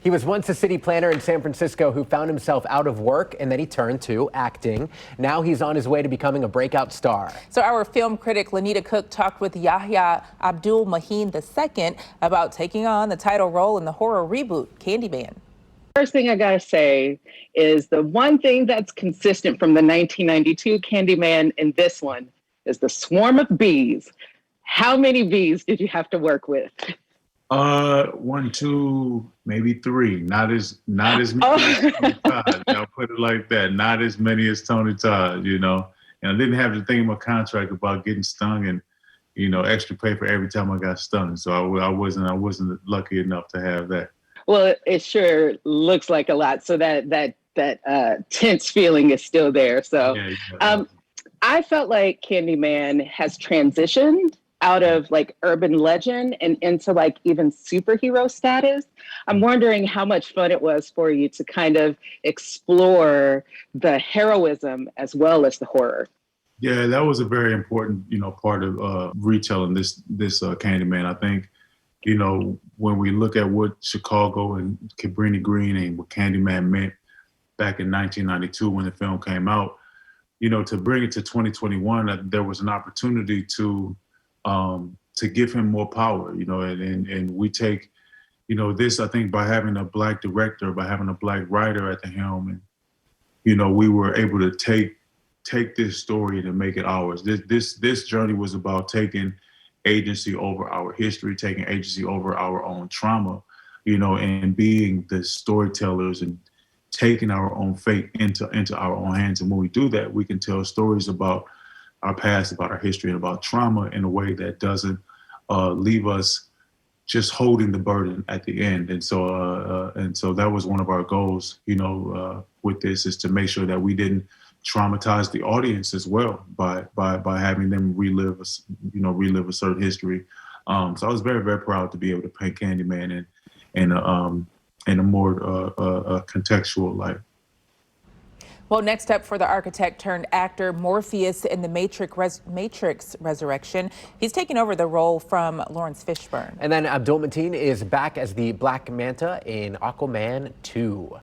He was once a city planner in San Francisco who found himself out of work, and then he turned to acting. Now he's on his way to becoming a breakout star. So our film critic Lonita Cook talked with Yahya Abdul-Mateen II about taking on the title role in the horror reboot Candyman. First thing I gotta say is the one thing that's consistent from the 1992 Candyman and this one is the swarm of bees. How many bees did you have to work with? One, two, maybe three. Not as many as Tony Todd. I'll put it like that. Not as many as Tony Todd, And I didn't have to think in my contract about getting stung and, extra pay for every time I got stung. So I wasn't lucky enough to have that. Well, it sure looks like a lot. So that tense feeling is still there. So I felt like Candyman has transitioned out of like urban legend and into like even superhero status. I'm wondering how much fun it was for you to kind of explore the heroism as well as the horror. Yeah, that was a very important, part of retelling this Candyman. I think, when we look at what Chicago and Cabrini Green and what Candyman meant back in 1992 when the film came out, to bring it to 2021, there was an opportunity to give him more power, and we take, this, I think, by having a Black director, by having a Black writer at the helm, and, we were able to take this story and make it ours. This journey was about taking agency over our history, taking agency over our own trauma, and being the storytellers and taking our own fate into our own hands. And when we do that, we can tell stories about our past, about our history, and about trauma in a way that doesn't leave us just holding the burden at the end. And so that was one of our goals, with this, is to make sure that we didn't traumatize the audience as well by having them relive a certain history. So I was very, very proud to be able to paint Candyman in a more contextual light. Well, next up for the architect turned actor Morpheus in the Matrix Resurrection. He's taking over the role from Lawrence Fishburne. And then Abdul-Mateen is back as the Black Manta in Aquaman 2.